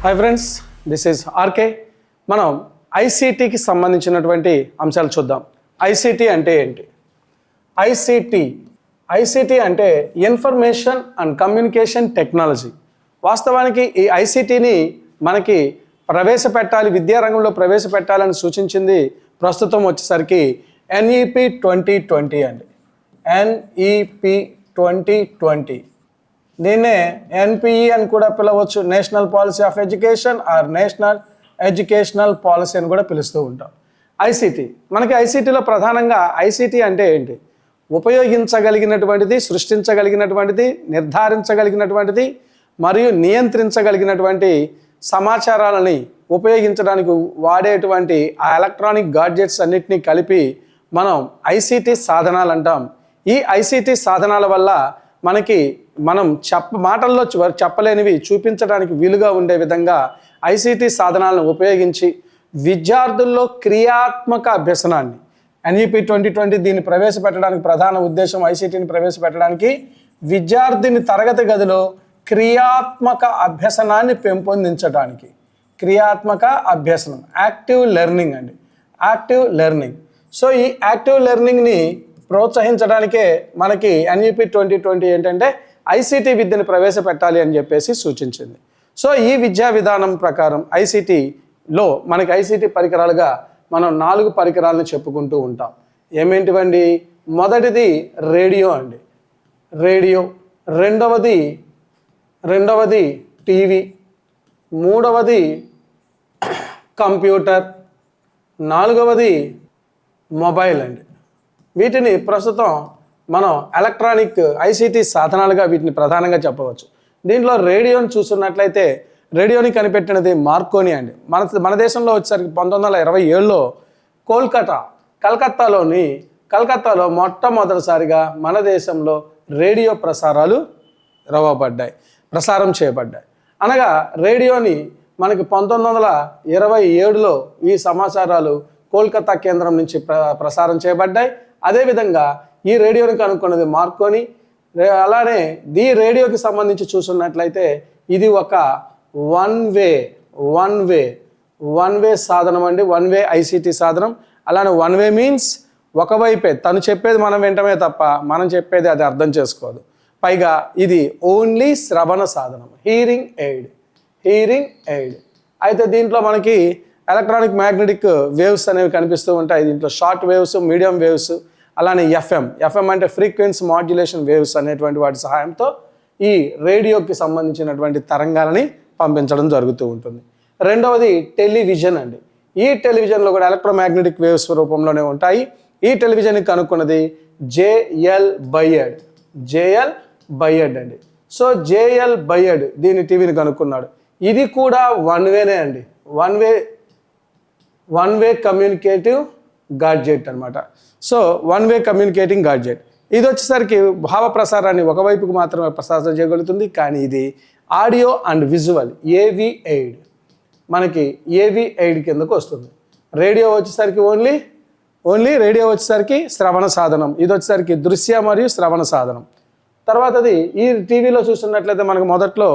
Hi friends, this is RK. మనం ఐసీటీకి సంబంధించినటువంటి అంశాలు చూద్దాం. ఐసీటీ అంటే ఏంటి? ఐసీటీ అంటే ఇన్ఫర్మేషన్ అండ్ కమ్యూనికేషన్ టెక్నాలజీ. వాస్తవానికి ఈ ఐసీటీని మనకి ప్రవేశపెట్టాలి, విద్యారంగంలో ప్రవేశపెట్టాలని సూచించింది ప్రస్తుతం వచ్చేసరికి ఎన్ఈపి 2020 అండి. ఎన్ఈపి 2020 దీన్నే ఎన్పిఈ అని కూడా పిలవచ్చు, national policy of education or national educational policy అని కూడా పిలుస్తూ ఉంటాం. ఐసీటీ, మనకి ఐసీటీలో ప్రధానంగా ఐసీటీ అంటే ఏంటి? ఉపయోగించగలిగినటువంటిది, సృష్టించగలిగినటువంటిది, నిర్ధారించగలిగినటువంటిది మరియు నియంత్రించగలిగినటువంటి సమాచారాలని ఉపయోగించడానికి వాడేటువంటి ఆ ఎలక్ట్రానిక్ గాడ్జెట్స్ అన్నిటినీ కలిపి మనం ఐసీటీ సాధనాలు అంటాం. ఈ ఐసీటీ సాధనాల వల్ల మనం మాటల్లో చెప్పలేనివి చూపించడానికి వీలుగా ఉండే విధంగా ఐసీటీ సాధనాలను ఉపయోగించి విద్యార్థుల్లో క్రియాత్మక అభ్యసనాన్ని, ఎన్ఈపి 2020 దీన్ని ప్రవేశపెట్టడానికి ప్రధాన ఉద్దేశం ఐసీటీని ప్రవేశపెట్టడానికి విద్యార్థిని తరగతి గదిలో క్రియాత్మక అభ్యసనాన్ని పెంపొందించడానికి. క్రియాత్మక అభ్యసనం, యాక్టివ్ లెర్నింగ్ అండి, యాక్టివ్ లెర్నింగ్. సో ఈ యాక్టివ్ లెర్నింగ్ని ప్రోత్సహించడానికే మనకి ఎన్ఈపి 2020 ఏంటంటే ఐసీటీ విద్యను ప్రవేశపెట్టాలి అని చెప్పేసి సూచించింది. సో ఈ విద్యా విధానం ప్రకారం ఐసీటీలో మనకి ఐసీటీ పరికరాలుగా మనం 4 పరికరాలను చెప్పుకుంటూ ఉంటాం. ఏమేంటివండి? మొదటిది రేడియో అండి, రేడియో. రెండవది టీవీ. మూడవది కంప్యూటర్. 4వది మొబైల్ అండి. వీటిని ప్రస్తుతం మనం ఎలక్ట్రానిక్ ఐసీటీ సాధనాలుగా వీటిని ప్రధానంగా చెప్పవచ్చు. దీంట్లో రేడియోని చూస్తున్నట్లయితే రేడియోని కనిపెట్టినది మార్కోని అండి. మన దేశంలో వచ్చేసరికి 1927లో కలకత్తాలో మొట్టమొదటిసారిగా మన దేశంలో రేడియో ప్రసారం చేయబడ్డాయి. అనగా రేడియోని మనకి 1927లో ఈ సమాచారాలు కోల్కతా కేంద్రం నుంచి ప్రసారం చేయబడ్డాయి. అదేవిధంగా ఈ రేడియోని కనుక్కున్నది మార్కోని. అలానే ఈ రేడియోకి సంబంధించి చూసున్నట్లయితే ఇది ఒక వన్ వే సాధనం అండి, వన్ వే ఐసీటీ సాధనం. అలానే వన్ వే మీన్స్ ఒకవైపే, తను చెప్పేది మనం వింటమే తప్ప మనం చెప్పేది అది అర్థం చేసుకోదు. పైగా ఇది ఓన్లీ శ్రవణ సాధనం, హీరింగ్ ఎయిడ్. అయితే దీంట్లో మనకి ఎలక్ట్రానిక్ మ్యాగ్నెటిక్ వేవ్స్ అనేవి కనిపిస్తూ ఉంటాయి. దీంట్లో షార్ట్ వేవ్స్, మీడియం వేవ్స్, అలానే ఎఫ్ఎం అంటే ఫ్రీక్వెన్సీ మాడ్యులేషన్ వేవ్స్ అనేటువంటి వాటి సహాయంతో ఈ రేడియోకి సంబంధించినటువంటి తరంగాలని పంపించడం జరుగుతూ ఉంటుంది. రెండవది టెలివిజన్ అండి. ఈ టెలివిజన్లో కూడా ఎలక్ట్రోమాగ్నెటిక్ వేవ్స్ రూపంలోనే ఉంటాయి. ఈ టెలివిజన్కి కనుక్కున్నది జేఎల్ బయ్యడ్ అండి. సో జేఎల్ బయ్యడ్ దీని టీవీని కనుక్కున్నాడు. ఇది కూడా వన్ వేనే అండి, వన్ వే కమ్యూనికేటివ్ గాడ్జెట్ అనమాట. So one way communicating gadget. ఇది వచ్చేసరికి భావ ప్రసారాన్ని ఒకవైపుకు మాత్రమే ప్రసారం చేయగలుగుతుంది. కానీ ఇది ఆడియో అండ్ విజువల్ ఏవి ఎయిడ్, మనకి ఏవి ఎయిడ్ కిందకు వస్తుంది. రేడియో వచ్చేసరికి ఓన్లీ రేడియో వచ్చేసరికి శ్రవణ సాధనం. ఇది వచ్చేసరికి దృశ్య మరియు శ్రవణ సాధనం. తర్వాతది ఈ టీవీలో చూస్తున్నట్లయితే మనకు మొదట్లో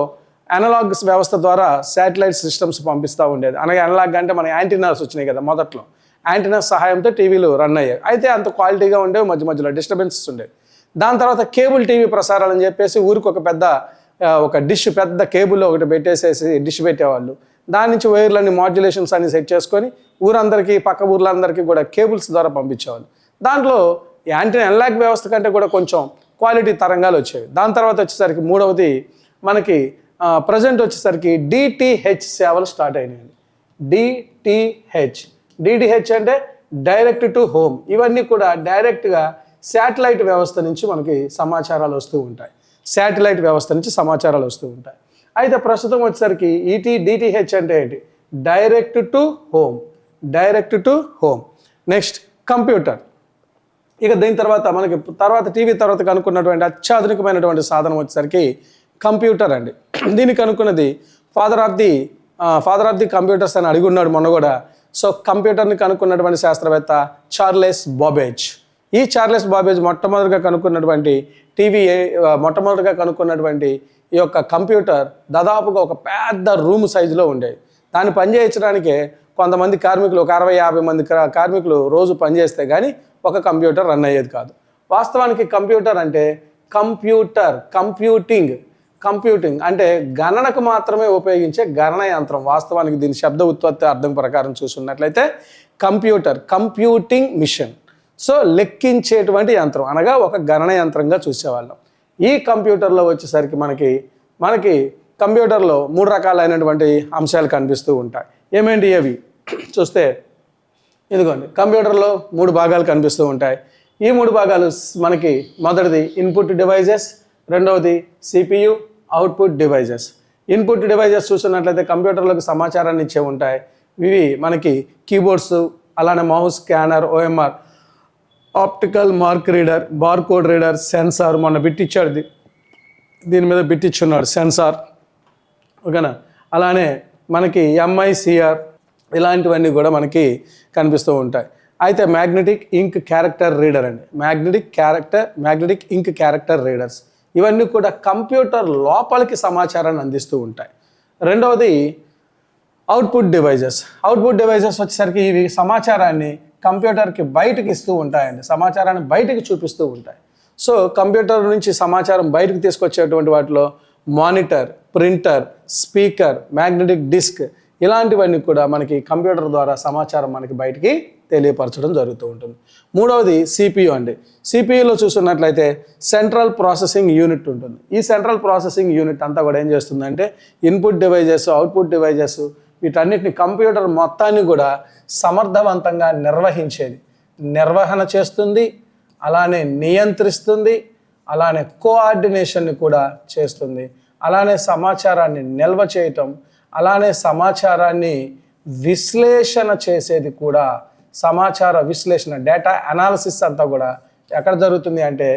అనలాగ్ వ్యవస్థ ద్వారా శాటిలైట్ సిస్టమ్స్ పంపిస్తూ ఉండేది. అనగా అనలాగ్ అంటే మన యాంటీనాస్ వచ్చినాయి కదా, మొదట్లో యాంటీనాస్ సహాయంతో టీవీలు రన్ అయ్యాయి. అయితే అంత క్వాలిటీగా ఉండేవి, మధ్యలో డిస్టర్బెన్సెస్ ఉండేవి. దాని తర్వాత కేబుల్ టీవీ ప్రసారాలు అని చెప్పేసి ఊరికి ఒక డిష్, పెద్ద కేబుల్లో ఒకటి పెట్టేసేసి డిష్ పెట్టేవాళ్ళు. దాని నుంచి వైర్లన్నీ మాడ్యులేషన్స్ అన్ని సెట్ చేసుకొని ఊరందరికీ, పక్క ఊర్లందరికీ కూడా కేబుల్స్ ద్వారా పంపించేవాళ్ళు. దాంట్లో అనలాగ్ వ్యవస్థ కంటే కూడా కొంచెం క్వాలిటీ తరంగాలు వచ్చేవి. దాని తర్వాత వచ్చేసరికి మూడవది మనకి ప్రజెంట్ వచ్చేసరికి డిటిహెచ్ సేవలు స్టార్ట్ అయినాయండి. డిటిహెచ్ అంటే డైరెక్ట్ టు హోమ్. ఇవన్నీ కూడా డైరెక్ట్గా శాటిలైట్ వ్యవస్థ నుంచి మనకి సమాచారాలు వస్తూ ఉంటాయి. అయితే ప్రస్తుతం వచ్చేసరికి డిటిహెచ్ అంటే ఏంటి? Direct to home. Next computer. ఇక దీని తర్వాత టీవీ తర్వాత కనుక్కున్నటువంటి అత్యాధునికమైనటువంటి సాధనం వచ్చేసరికి కంప్యూటర్ అండి. దీన్ని కనుక్కున్నది ఫాదర్ ఆఫ్ ది కంప్యూటర్స్ అని అడిగి ఉన్నాడు మొన్న కూడా. సో కంప్యూటర్ని కనుక్కున్నటువంటి శాస్త్రవేత్త చార్లెస్ బాబేజ్. ఈ చార్లెస్ బాబేజ్ మొట్టమొదటిగా కనుక్కున్నటువంటి ఈ యొక్క కంప్యూటర్ దాదాపుగా ఒక పెద్ద రూమ్ సైజులో ఉండేది. దాన్ని పనిచేయించడానికే కొంతమంది కార్మికులు, ఒక 60-50 మంది కార్మికులు రోజు పనిచేస్తే కానీ ఒక కంప్యూటర్ రన్ అయ్యేది కాదు. వాస్తవానికి కంప్యూటర్ అంటే కంప్యూటింగ్ అంటే గణనకు మాత్రమే ఉపయోగించే గణన యంత్రం. వాస్తవానికి దీని శబ్ద ఉత్పత్తి అర్థం ప్రకారం చూసుకున్నట్లయితే కంప్యూటింగ్ మిషన్. సో లెక్కించేటువంటి యంత్రం అనగా ఒక గణన యంత్రంగా చూసేవాళ్ళం. ఈ కంప్యూటర్లో వచ్చేసరికి మనకి కంప్యూటర్లో 3 రకాలైనటువంటి అంశాలు కనిపిస్తూ ఉంటాయి. ఏమేంటి అవి చూస్తే ఇదిగోండి, కంప్యూటర్లో 3 భాగాలు కనిపిస్తూ ఉంటాయి. ఈ 3 భాగాలు మనకి మొదటిది ఇన్పుట్ డివైజెస్, రెండవది CPU, output devices. Input devices చూస్తున్నట్లయితే కంప్యూటర్లకు సమాచారాన్ని ఇచ్చే ఉంటాయి. ఇవి మనకి కీబోర్డ్స్, అలానే mouse, scanner, OMR, optical mark reader, barcode reader, sensor, మొన్న బిట్టిచ్చాడు, దీని మీద బిట్టిచ్చున్నాడు సెన్సార్, ఓకేనా. అలానే మనకి MICR ఇలాంటివన్నీ కూడా మనకి కనిపిస్తూ ఉంటాయి. అయితే మ్యాగ్నెటిక్ ఇంక్ క్యారెక్టర్ రీడర్ అండి, మ్యాగ్నెటిక్ ఇంక్ క్యారెక్టర్ రీడర్స్ ఇవన్నీ కూడా కంప్యూటర్ లోపలికి సమాచారాన్ని అందిస్తూ ఉంటాయి. రెండవది అవుట్పుట్ డివైజెస్ వచ్చేసరికి ఇవి సమాచారాన్ని కంప్యూటర్కి బయటకి ఇస్తూ ఉంటాయండి, సమాచారాన్ని బయటకు చూపిస్తూ ఉంటాయి. సో కంప్యూటర్ నుంచి సమాచారం బయటకు తీసుకొచ్చేటువంటి వాటిలో monitor, printer, speaker, magnetic disk ఇలాంటివన్నీ కూడా మనకి కంప్యూటర్ ద్వారా సమాచారం మనకి బయటికి తెలియపరచడం జరుగుతూ ఉంటుంది. మూడవది CPU అండి. CPUలో చూస్తున్నట్లయితే సెంట్రల్ ప్రాసెసింగ్ యూనిట్ ఉంటుంది. ఈ సెంట్రల్ ప్రాసెసింగ్ యూనిట్ అంతా కూడా ఏం చేస్తుందంటే ఇన్పుట్ డివైజెస్, అవుట్పుట్ డివైజెస్ వీటన్నిటిని కంప్యూటర్ మొత్తాన్ని కూడా సమర్థవంతంగా నిర్వహణ చేస్తుంది, అలానే నియంత్రిస్తుంది, అలానే కోఆర్డినేషన్ని కూడా చేస్తుంది, అలానే సమాచారాన్ని నిల్వ చేయటం, అలానే సమాచారాన్ని విశ్లేషణ చేసేది కూడా. సమాచార విశ్లేషణ, డేటా అనాలిసిస్ అంతా కూడా ఎక్కడ జరుగుతుంది అంటే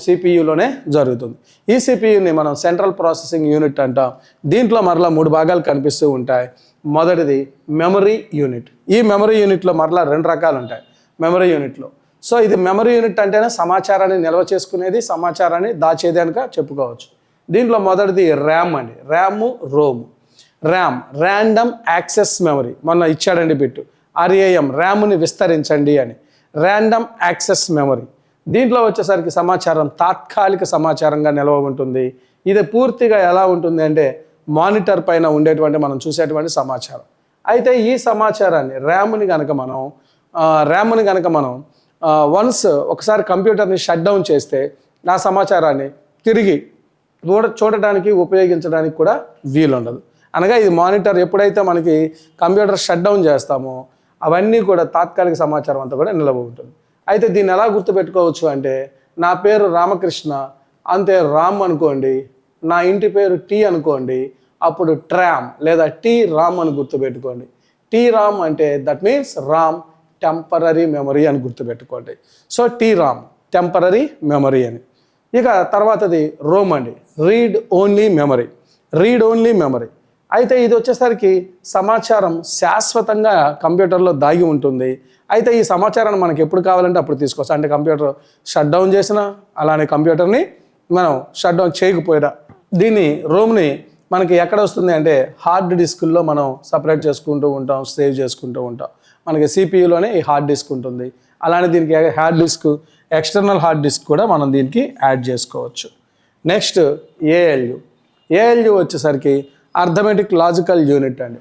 CPUలోనే జరుగుతుంది. ఈ CPUని మనం సెంట్రల్ ప్రాసెసింగ్ యూనిట్ అంటాం. దీంట్లో మరలా 3 భాగాలు కనిపిస్తూ ఉంటాయి. మొదటిది మెమరీ యూనిట్. ఈ మెమరీ యూనిట్లో మరలా 2 రకాలు ఉంటాయి మెమరీ యూనిట్లో. సో ఇది మెమరీ యూనిట్ అంటేనే సమాచారాన్ని నిల్వ చేసుకునేది, సమాచారాన్ని దాచేది కనుక చెప్పుకోవచ్చు. దీంట్లో మొదటిది ర్యామ్ అండి, రోమ్. ర్యాండమ్ యాక్సెస్ మెమరీ, మొన్న ఇచ్చాడండి బిట్టు RAM, ర్యామ్ని విస్తరించండి అని. ర్యాండమ్ యాక్సెస్ మెమరీ, దీంట్లో వచ్చేసరికి సమాచారం తాత్కాలిక సమాచారంగా నిల్వ ఉంటుంది. ఇది పూర్తిగా ఎలా ఉంటుంది అంటే మానిటర్ పైన ఉండేటువంటి మనం చూసేటువంటి సమాచారం. అయితే ఈ సమాచారాన్ని ర్యామ్ని కనుక మనం ఒకసారి కంప్యూటర్ని షట్ డౌన్ చేస్తే ఆ సమాచారాన్ని తిరిగి చూడటానికి, ఉపయోగించడానికి కూడా వీలుండదు. అనగా ఇది మానిటర్ ఎప్పుడైతే మనకి కంప్యూటర్ షట్ డౌన్ చేస్తామో అవన్నీ కూడా తాత్కాలిక సమాచారం అంతా కూడా నిల్వ ఉంటుంది. అయితే దీన్ని ఎలా గుర్తుపెట్టుకోవచ్చు అంటే నా పేరు రామకృష్ణ, అంతే రామ్ అనుకోండి, నా ఇంటి పేరు టీ అనుకోండి, అప్పుడు ట్రామ్ లేదా రామ్ అని గుర్తుపెట్టుకోండి. రామ్ అంటే that means Ram temporary memory అని గుర్తుపెట్టుకోండి. సో రామ్ టెంపరరీ మెమరీ అని. ఇక తర్వాతది రోమ్ అండి, రీడ్ ఓన్లీ మెమరీ. అయితే ఇది వచ్చేసరికి సమాచారం శాశ్వతంగా కంప్యూటర్లో దాగి ఉంటుంది. అయితే ఈ సమాచారాన్ని మనకి ఎప్పుడు కావాలంటే అప్పుడు తీసుకోవచ్చు. అంటే కంప్యూటర్ షట్ డౌన్ చేసినా, అలానే కంప్యూటర్ని మనం షట్ డౌన్ చేయకపోయినా దీన్ని రోమ్ని మనకి ఎక్కడ వస్తుంది అంటే హార్డ్ డిస్కుల్లో మనం సపరేట్ చేసుకుంటూ ఉంటాం, సేవ్ చేసుకుంటూ ఉంటాం. మనకి CPUలోనే ఈ హార్డ్ డిస్క్ ఉంటుంది. అలానే దీనికి hard disk, external hard disk కూడా మనం దీనికి యాడ్ చేసుకోవచ్చు. నెక్స్ట్ ALU వచ్చేసరికి అర్థమెటిక్ లాజికల్ యూనిట్ అండి,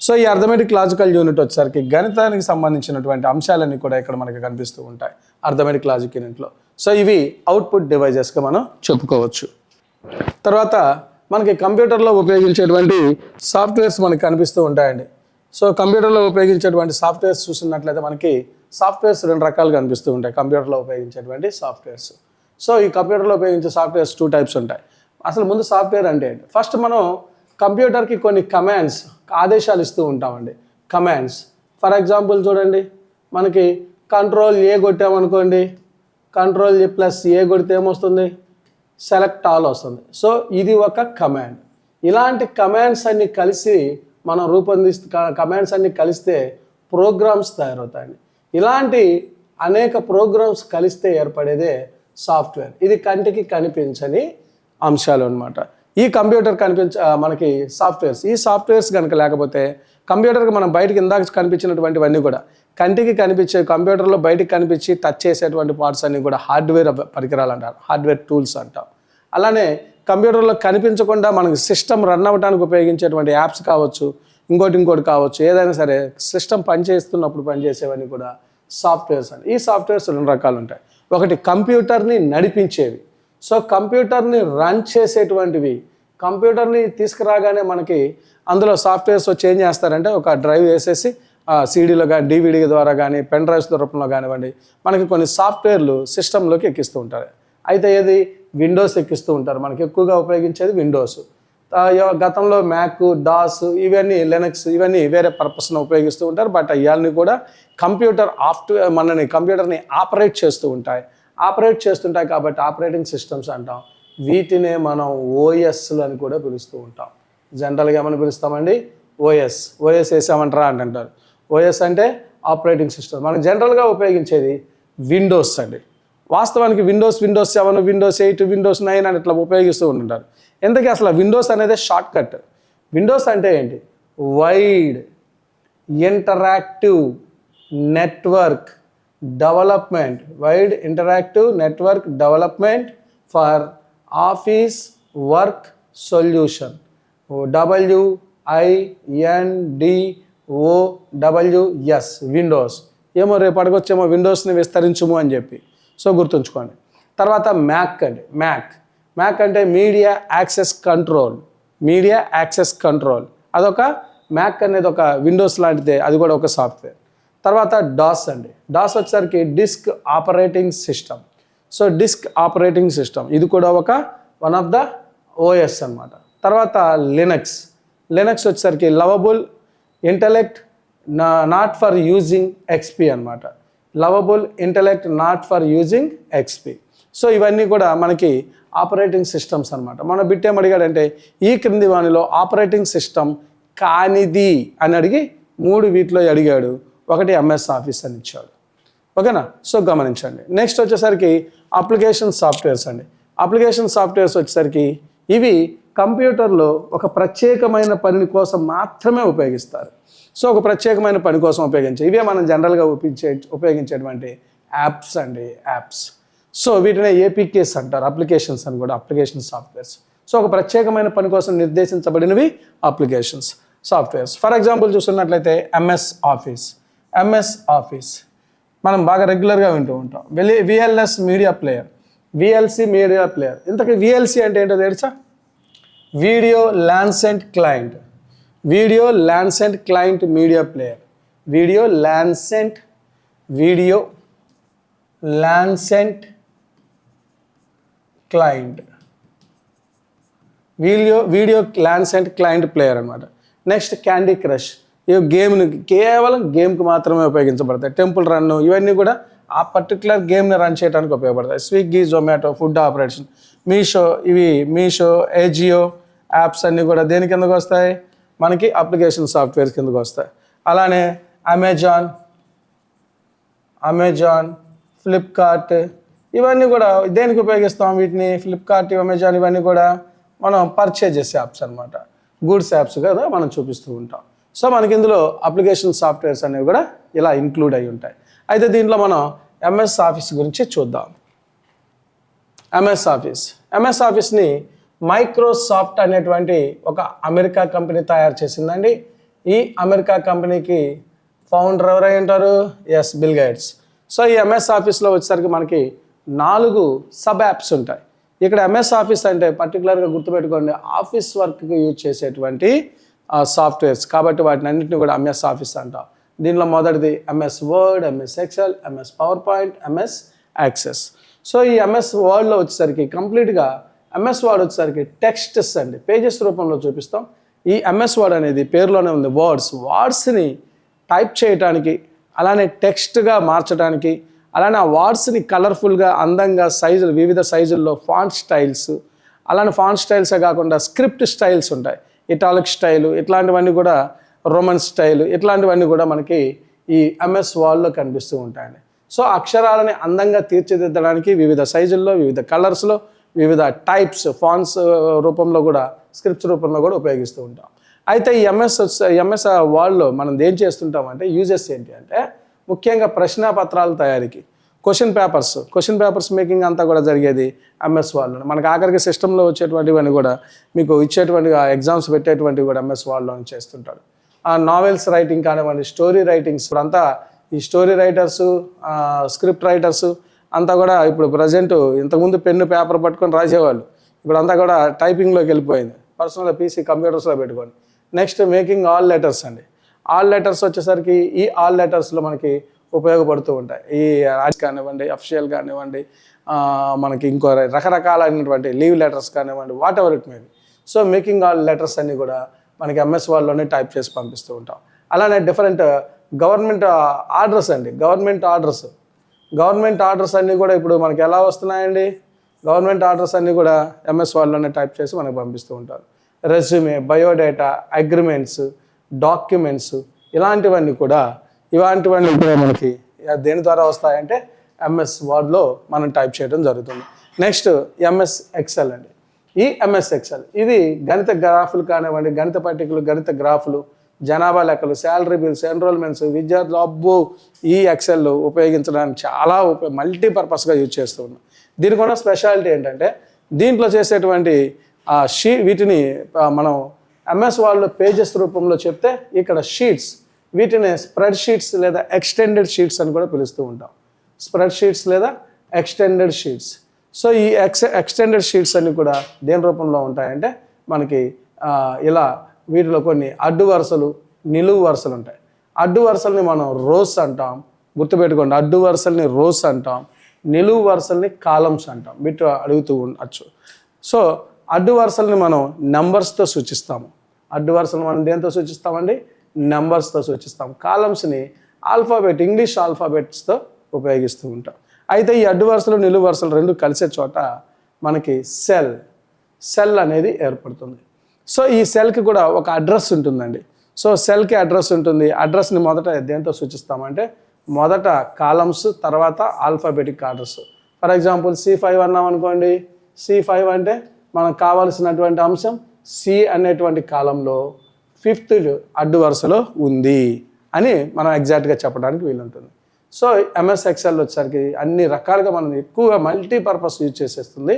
సో ఈ అర్థమెటిక్ లాజికల్ యూనిట్ వచ్చేసరికి గణితానికి సంబంధించినటువంటి అంశాలన్నీ కూడా ఇక్కడ మనకి కనిపిస్తూ ఉంటాయి అర్థమెటిక్ లాజిక్ యూనిట్లో. సో ఇవి అవుట్పుట్ డివైజెస్గా మనం చెప్పుకోవచ్చు. తర్వాత మనకి కంప్యూటర్లో ఉపయోగించేటువంటి సాఫ్ట్వేర్స్ మనకి కనిపిస్తూ ఉంటాయండి. సో కంప్యూటర్లో ఉపయోగించేటువంటి సాఫ్ట్వేర్స్ చూసినట్లయితే మనకి సాఫ్ట్వేర్స్ 2 రకాలు కనిపిస్తూ ఉంటాయి కంప్యూటర్లో ఉపయోగించేటువంటి సాఫ్ట్వేర్స్. సో ఈ కంప్యూటర్లో ఉపయోగించే సాఫ్ట్వేర్స్ 2 టైప్స్ ఉంటాయి. అసలు ముందు సాఫ్ట్వేర్ అంటే ఫస్ట్ మనం కంప్యూటర్కి కొన్ని ఆదేశాలు ఇస్తూ ఉంటామండి. కమాండ్స్ ఫర్ ఎగ్జాంపుల్ చూడండి, మనకి Ctrl A కొట్టామనుకోండి, Ctrl A కొడితే ఏమొస్తుంది, సెలెక్ట్ ఆల్ వస్తుంది. సో ఇది ఒక కమాండ్. ఇలాంటి కమాండ్స్ అన్ని కలిసి మనం కమాండ్స్ అన్ని కలిస్తే ప్రోగ్రామ్స్ తయారవుతాయండి. ఇలాంటి అనేక ప్రోగ్రామ్స్ కలిస్తే ఏర్పడేదే సాఫ్ట్వేర్. ఇది కంటికి కనిపించని అంశాలు అన్నమాట. ఈ కంప్యూటర్ మనకి సాఫ్ట్వేర్స్, ఈ సాఫ్ట్వేర్స్ కనుక లేకపోతే కంప్యూటర్కి మనం బయటకి ఇందాక కనిపించినటువంటివన్నీ కూడా కంటికి కనిపించే కంప్యూటర్లో బయటికి కనిపించి టచ్ చేసేటువంటి పార్ట్స్ అన్నీ కూడా హార్డ్వేర్ పరికరాలు అంటారు, హార్డ్వేర్ టూల్స్ అంటాం. అలానే కంప్యూటర్లో కనిపించకుండా మనకి సిస్టమ్ రన్ అవ్వడానికి ఉపయోగించేటువంటి యాప్స్ కావచ్చు, ఇంకోటి కావచ్చు, ఏదైనా సరే సిస్టమ్ పనిచేస్తున్నప్పుడు పనిచేసేవన్నీ కూడా సాఫ్ట్వేర్స్ అండి. ఈ సాఫ్ట్వేర్స్ 2 రకాలు ఉంటాయి. ఒకటి కంప్యూటర్ని నడిపించేవి, సో కంప్యూటర్ని రన్ చేసేటువంటివి. కంప్యూటర్ని తీసుకురాగానే మనకి అందులో సాఫ్ట్వేర్స్ చేంజ్ చేస్తారంటే ఒక డ్రైవ్ వేసేసి సీడీలో కానీ డివిడి ద్వారా కానీ పెన్ డ్రైవ్స్ రూపంలో కానివ్వండి మనకి కొన్ని సాఫ్ట్వేర్లు సిస్టంలోకి ఎక్కిస్తూ ఉంటారు. అయితే ఏది విండోస్ ఎక్కిస్తూ ఉంటారు, మనకి ఎక్కువగా ఉపయోగించేది విండోస్. గతంలో మ్యాక్, డాస్, ఇవన్నీ లెనక్స్, ఇవన్నీ వేరే పర్పస్ను ఉపయోగిస్తూ ఉంటారు. బట్ ఇవన్నీ కూడా కంప్యూటర్ని ఆపరేట్ చేస్తుంటాయి కాబట్టి ఆపరేటింగ్ సిస్టమ్స్ అంటాం. వీటినే మనం ఓఎస్లు అని కూడా పిలుస్తూ ఉంటాం. జనరల్గా ఏమని పిలుస్తామండి? ఓఎస్ వేసామంటారా అంటారు. ఓఎస్ అంటే ఆపరేటింగ్ సిస్టమ్. మనం జనరల్గా ఉపయోగించేది విండోస్ అండి. వాస్తవానికి విండోస్ 7, విండోస్ 8, విండోస్ 9 అని ఇట్లా ఉపయోగిస్తూ ఉంటారు. ఎందుకు అసలు విండోస్ అనేది షార్ట్ కట్. విండోస్ అంటే ఏంటి? Wide interactive network development for office work solution. WINDOWS Windows. ఏమో రేపు అడగొచ్చేమో విండోస్ని విస్తరించుము అని చెప్పి, సో గుర్తుంచుకోండి. తర్వాత మ్యాక్ అండి. మ్యాక్ అంటే మీడియా యాక్సెస్ కంట్రోల్. అదొక మ్యాక్ అనేది ఒక విండోస్ లాంటిదే, అది కూడా ఒక సాఫ్ట్వేర్. తర్వాత డాస్ అండి. డాస్ వచ్చేసరికి disc operating system. So disc operating system ఇది కూడా వన్ ఆఫ్ ద ఓఎస్ అన్నమాట. తర్వాత లినక్స్ వచ్చేసరికి lovable intellect not for using XP అనమాట. Lovable intellect not for using XP. So ఇవన్నీ కూడా మనకి ఆపరేటింగ్ సిస్టమ్స్ అనమాట. మన బిట్టేం అడిగాడంటే ఈ క్రింది వానిలో ఆపరేటింగ్ సిస్టమ్ కానిది అని అడిగి 3 వీటిలో అడిగాడు. ఒకటి ఎంఎస్ ఆఫీస్ అని ఇచ్చాడు. ఓకేనా? సో గమనించండి. నెక్స్ట్ వచ్చేసరికి అప్లికేషన్ సాఫ్ట్వేర్స్ అండి. అప్లికేషన్ సాఫ్ట్వేర్స్ వచ్చేసరికి ఇవి కంప్యూటర్లో ఒక ప్రత్యేకమైన పని కోసం మాత్రమే ఉపయోగిస్తారు. సో ఒక ప్రత్యేకమైన పని కోసం ఇవే మనం జనరల్గా ఉపయోగించేటువంటి యాప్స్ అండి, యాప్స్. సో వీటిని ఏపీకేస్ అంటారు, అప్లికేషన్స్ అని కూడా, అప్లికేషన్ సాఫ్ట్వేర్స్. సో ఒక ప్రత్యేకమైన పని కోసం నిర్దేశించబడినవి అప్లికేషన్స్ సాఫ్ట్వేర్స్. ఫర్ ఎగ్జాంపుల్ చూస్తున్నట్లయితే ఎంఎస్ ఆఫీస్ మనం బాగా రెగ్యులర్గా వింటూ ఉంటాం. VLS media player, VLC media player. ఇంతకీ విఎల్సి అంటే ఏంటో తెలుసా? Video lancent client media player. Video lancent client player అనమాట. Next candy crush. ఇవి కేవలం గేమ్కి మాత్రమే ఉపయోగించబడతాయి. టెంపుల్ రన్ ఇవన్నీ కూడా ఆ పర్టికులర్ గేమ్ని రన్ చేయడానికి ఉపయోగపడతాయి. Swiggy, Zomato, food operation, Meesho, Ajio apps అన్నీ కూడా దేని కిందకు వస్తాయి? మనకి అప్లికేషన్ సాఫ్ట్వేర్స్ కిందకు వస్తాయి. అలానే అమెజాన్, ఫ్లిప్కార్ట్ ఇవన్నీ కూడా దేనికి ఉపయోగిస్తాం? వీటిని ఫ్లిప్కార్ట్, అమెజాన్ ఇవన్నీ కూడా మనం పర్చేజ్ చేసే యాప్స్ అనమాట. గూడ్స్ యాప్స్ కదా మనం చూపిస్తూ ఉంటాం. సో మనకి ఇందులో అప్లికేషన్ సాఫ్ట్వేర్స్ అనేవి కూడా ఇలా ఇంక్లూడ్ అయి ఉంటాయి. అయితే దీంట్లో మనం ఎంఎస్ ఆఫీస్ గురించి చూద్దాం. ఎంఎస్ ఆఫీస్ని మైక్రోసాఫ్ట్ అనేటువంటి ఒక అమెరికా కంపెనీ తయారు చేసిందండి. ఈ అమెరికా కంపెనీకి ఫౌండర్ ఎవరై ఉంటారు? Yes, Bill Gates. సో ఈ ఎంఎస్ ఆఫీస్లో వచ్చేసరికి మనకి 4 సబ్ యాప్స్ ఉంటాయి. ఇక్కడ ఎంఎస్ ఆఫీస్ అంటే పర్టికులర్గా గుర్తుపెట్టుకోండి, ఆఫీస్ వర్క్కి యూజ్ చేసేటువంటి సాఫ్ట్వేర్స్ కాబట్టి వాటిని అన్నింటినీ కూడా ఎంఎస్ ఆఫీస్ అంటాం. దీనిలో మొదటిది MS word, MS Excel, MS power point, MS access. So ఈ ఎంఎస్ వర్డ్లో వచ్చేసరికి కంప్లీట్గా ఎంఎస్ వర్డ్ వచ్చేసరికి టెక్స్ట్స్ అండి, పేజెస్ రూపంలో చూపిస్తాం. ఈ ఎంఎస్ వర్డ్ అనేది పేరులోనే ఉంది, వర్డ్స్ని టైప్ చేయడానికి, అలానే టెక్స్ట్గా మార్చడానికి, అలానే ఆ వర్డ్స్ని కలర్ఫుల్గా అందంగా వివిధ సైజుల్లో ఫాంట్ స్టైల్స్, అలానే ఫాంట్ స్టైల్సే కాకుండా స్క్రిప్ట్ స్టైల్స్ ఉంటాయి. ఇటాలిక్ స్టైలు ఇట్లాంటివన్నీ కూడా, రోమన్ స్టైల్ ఇట్లాంటివన్నీ కూడా మనకి ఈ ఎంఎస్ వర్డ్లో కనిపిస్తూ ఉంటాయండి. సో అక్షరాలని అందంగా తీర్చిదిద్దడానికి వివిధ సైజుల్లో, వివిధ కలర్స్లో, వివిధ టైప్స్ ఫాంట్స్ రూపంలో కూడా స్క్రిప్ట్స్ రూపంలో కూడా ఉపయోగిస్తూ ఉంటాం. అయితే ఈ ఎంఎస్ వర్డ్లో మనం ఏం చేస్తుంటాం అంటే యూజెస్ ఏంటి అంటే ముఖ్యంగా ప్రశ్నాపత్రాల తయారీకి క్వశ్చన్ పేపర్స్ మేకింగ్ అంతా కూడా జరిగేది ఎంఎస్ వర్డ్లో. మనకు ఆఖరికి సిస్టంలో వచ్చేటువంటివన్నీ కూడా మీకు ఇచ్చేటువంటి ఎగ్జామ్స్ పెట్టేటువంటివి కూడా ఎంఎస్ వర్డ్లో చేస్తుంటాడు. ఆ నావెల్స్ రైటింగ్ కానివ్వండి, స్టోరీ రైటింగ్స్ అంతా ఈ స్టోరీ రైటర్స్, స్క్రిప్ట్ రైటర్స్ అంతా కూడా ఇప్పుడు ప్రజెంట్ ఇంతకుముందు పెన్ను పేపర్ పట్టుకొని రాసేవాళ్ళు, ఇప్పుడు అంతా కూడా టైపింగ్లోకి వెళ్ళిపోయింది. పర్సనల్ పీసీ కంప్యూటర్స్లో పెట్టుకొని. నెక్స్ట్ మేకింగ్ ఆల్ లెటర్స్ అండి. ఆల్ లెటర్స్ వచ్చేసరికి ఈ ఆల్ లెటర్స్లో మనకి ఉపయోగపడుతూ ఉంటాయి. ఈ కానివ్వండి, అఫిషియల్ కానివ్వండి, మనకి ఇంకో రకరకాలైనటువంటి లీవ్ లెటర్స్ కానివ్వండి, what ever it may be. So making all letters అన్నీ కూడా మనకి ఎంఎస్ వర్డ్లోనే టైప్ చేసి పంపిస్తూ ఉంటాం. అలానే డిఫరెంట్ గవర్నమెంట్ ఆర్డర్స్ అండి. గవర్నమెంట్ ఆర్డర్స్ అన్నీ కూడా ఇప్పుడు మనకి ఎలా వస్తున్నాయండి? గవర్నమెంట్ ఆర్డర్స్ అన్నీ కూడా ఎంఎస్ వర్డ్లోనే టైప్ చేసి మనకు పంపిస్తూ ఉంటారు. రెజ్యూమే, బయోడేటా, అగ్రిమెంట్స్, డాక్యుమెంట్స్ ఇలాంటివన్నీ కూడా మనకి దేని ద్వారా వస్తాయంటే ఎంఎస్ వర్డ్లో మనం టైప్ చేయడం జరుగుతుంది. నెక్స్ట్ ఎంఎస్ ఎక్సెల్ అండి. ఈ ఎంఎస్ ఎక్సెల్ ఇది గణిత గ్రాఫులు కానివ్వండి, గణిత పట్టికలు, గణిత గ్రాఫులు, జనాభా లెక్కలు, శాలరీ బిల్స్, ఎన్రోల్మెంట్స్, విద్యార్థులు అబ్బో ఈ ఎక్సెల్ ఉపయోగించడానికి చాలా మల్టీపర్పస్గా యూజ్ చేస్తూ ఉన్నాం. దీనికి ఉన్న స్పెషాలిటీ ఏంటంటే దీంట్లో చేసేటువంటి వీటిని మనం ఎంఎస్ వర్డ్లో పేజెస్ రూపంలో చెప్తే ఇక్కడ షీట్స్, వీటిని స్ప్రెడ్ షీట్స్ లేదా ఎక్స్టెండెడ్ షీట్స్ అని కూడా పిలుస్తూ ఉంటాం. స్ప్రెడ్ షీట్స్ లేదా ఎక్స్టెండెడ్ షీట్స్. సో ఈ ఎక్స్టెండెడ్ షీట్స్ అన్ని కూడా దేని రూపంలో ఉంటాయంటే మనకి ఇలా వీటిలో కొన్ని అడ్డు వరుసలు, నిలువు వరుసలు ఉంటాయి. అడ్డు వరుసల్ని మనం రోస్ అంటాం, గుర్తుపెట్టుకోండి. అడ్డు వరుసల్ని రోస్ అంటాం, నిలువు వరుసల్ని కాలమ్స్ అంటాం. వీటి అడుగుతూ ఉండొచ్చు. సో అడ్డు వరుసల్ని మనం నెంబర్స్తో సూచిస్తాము. అడ్డు వరుసలు మనం దేంతో సూచిస్తామండి? నెంబర్స్తో సూచిస్తాం. కాలమ్స్ని ఇంగ్లీష్ ఆల్ఫాబెట్స్తో ఉపయోగిస్తూ ఉంటాం. అయితే ఈ అడ్డు వరుసలు, నిలువు వరుసలు రెండు కలిసే చోట మనకి సెల్ అనేది ఏర్పడుతుంది. సో ఈ సెల్కి కూడా ఒక అడ్రస్ ఉంటుందండి. సో సెల్కి అడ్రస్ ఉంటుంది. అడ్రస్ని మొదట దేంతో సూచిస్తామంటే మొదట కాలమ్స్, తర్వాత alphabetic orders. For example C5 అన్నాం అనుకోండి. C5 అంటే మనకు కావాల్సినటువంటి అంశం సి అనేటువంటి కాలంలో 5th అడ్డు వరుసలో ఉంది అని మనం ఎగ్జాక్ట్గా చెప్పడానికి వీలుంటుంది. సో ఎంఎస్ ఎక్సెల్ వచ్చేసరికి అన్ని రకాలుగా మనం ఎక్కువగా మల్టీపర్పస్ యూజ్ చేసేస్తుంది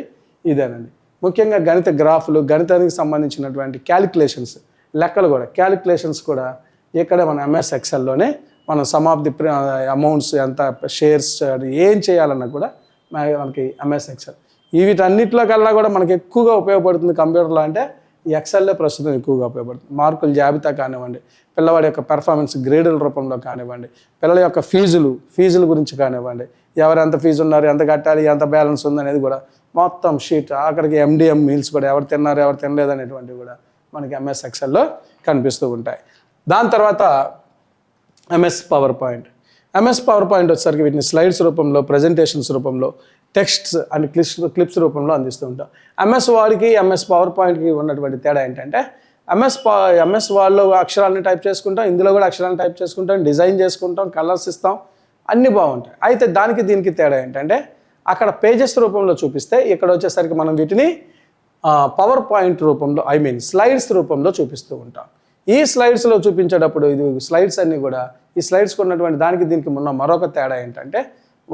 ఇదేనండి. ముఖ్యంగా గణిత గ్రాఫ్లు, గణితానికి సంబంధించినటువంటి క్యాలిక్యులేషన్స్ కూడా ఇక్కడ మన ఎంఎస్ ఎక్సెల్లోనే మనం సమ్ ఆఫ్ ది అమౌంట్స్, ఎంత షేర్స్ ఏం చేయాలన్నా కూడా మనకి ఎంఎస్ ఎక్సెల్ వీటన్నిటిలో కల్లా కూడా మనకి ఎక్కువగా ఉపయోగపడుతుంది కంప్యూటర్లో అంటే ఈ ఎక్సెల్లే ప్రస్తుతం ఎక్కువగా ఉపయోగపడుతుంది. మార్కుల జాబితా కానివ్వండి, పిల్లవాడి యొక్క పెర్ఫార్మెన్స్ గ్రేడుల రూపంలో కానివ్వండి, పిల్లల యొక్క ఫీజుల గురించి కానివ్వండి, ఎవరు ఎంత ఫీజు ఉన్నారు, ఎంత కట్టాలి, ఎంత బ్యాలెన్స్ ఉందనేది కూడా మొత్తం షీట్, ఆఖరికి MDM మీల్స్ కూడా ఎవరు తిన్నారు, ఎవరు తినలేదు అనేటువంటివి కూడా మనకి ఎంఎస్ ఎక్సెల్లో కనిపిస్తూ ఉంటాయి. దాని తర్వాత ఎంఎస్ పవర్ పాయింట్ వచ్చేసరికి వీటిని స్లైడ్స్ రూపంలో, ప్రజెంటేషన్స్ రూపంలో, టెక్స్ట్స్ అండ్ క్లిప్స్ రూపంలో అందిస్తూ ఉంటాం. ఎంఎస్ వర్డ్కి ఎంఎస్ పవర్ పాయింట్కి ఉన్నటువంటి తేడా ఏంటంటే ఎంఎస్ వర్డ్లో అక్షరాలను టైప్ చేసుకుంటాం, ఇందులో కూడా అక్షరాలను టైప్ చేసుకుంటాం, డిజైన్ చేసుకుంటాం, కలర్స్ ఇస్తాం, అన్నీ బాగుంటాయి. అయితే దీనికి తేడా ఏంటంటే అక్కడ పేజెస్ రూపంలో చూపిస్తే ఇక్కడ వచ్చేసరికి మనం వీటిని పవర్ పాయింట్ రూపంలో స్లైడ్స్ రూపంలో చూపిస్తూ ఉంటాం. ఈ స్లైడ్స్లో చూపించేటప్పుడు ఇది స్లైడ్స్ అన్నీ కూడా ఈ స్లైడ్స్కి ఉన్నటువంటి దీనికి ఉన్న మరొక తేడా ఏంటంటే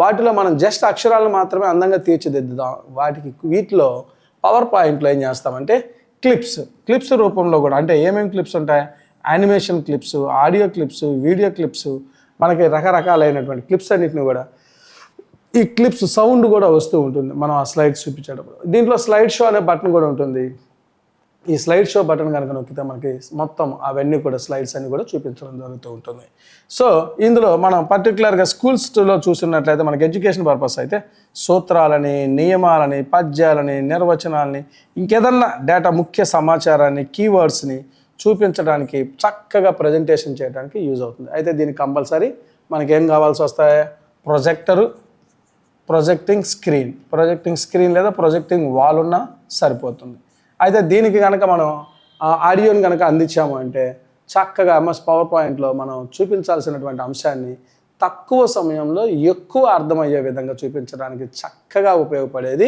వాటిలో మనం జస్ట్ అక్షరాలను మాత్రమే అందంగా తీర్చిదిద్దుదాం. వీటిలో పవర్ పాయింట్లో ఏం చేస్తామంటే క్లిప్స్ రూపంలో కూడా, అంటే ఏమేమి క్లిప్స్ ఉంటాయి? Animation clips, audio clips, video clips, మనకి రకరకాలైనటువంటి క్లిప్స్ అన్నిటిని కూడా ఈ క్లిప్స్ సౌండ్ కూడా వస్తూ ఉంటుంది మనం ఆ స్లైడ్స్ చూపించేటప్పుడు. దీంట్లో స్లైడ్ షో అనే బటన్ కూడా ఉంటుంది. ఈ స్లైడ్ షో బటన్ కనుక నొక్కితే మనకి మొత్తం అవన్నీ కూడా స్లైడ్స్ అన్ని కూడా చూపించడం జరుగుతూ ఉంటుంది. సో ఇందులో మనం పర్టికులర్గా స్కూల్స్లో చూసినట్లయితే మనకి ఎడ్యుకేషన్ పర్పస్ అయితే సూత్రాలని, నియమాలని, పద్యాలని, నిర్వచనాలని, ఇంకేదన్నా డేటా, ముఖ్య సమాచారాన్ని, కీవర్డ్స్ని చూపించడానికి చక్కగా ప్రజెంటేషన్ చేయడానికి యూజ్ అవుతుంది. అయితే దీనికి కంపల్సరీ మనకి ఏం కావాల్సి వస్తాయి? ప్రొజెక్టింగ్ స్క్రీన్ లేదా ప్రొజెక్టింగ్ వాల్ ఉన్నా సరిపోతుంది. అయితే దీనికి కనుక మనం ఆడియోని కనుక అందించాము అంటే చక్కగా ఎంఎస్ పవర్ పాయింట్లో మనం చూపించాల్సినటువంటి అంశాన్ని తక్కువ సమయంలో ఎక్కువ అర్థమయ్యే విధంగా చూపించడానికి చక్కగా ఉపయోగపడేది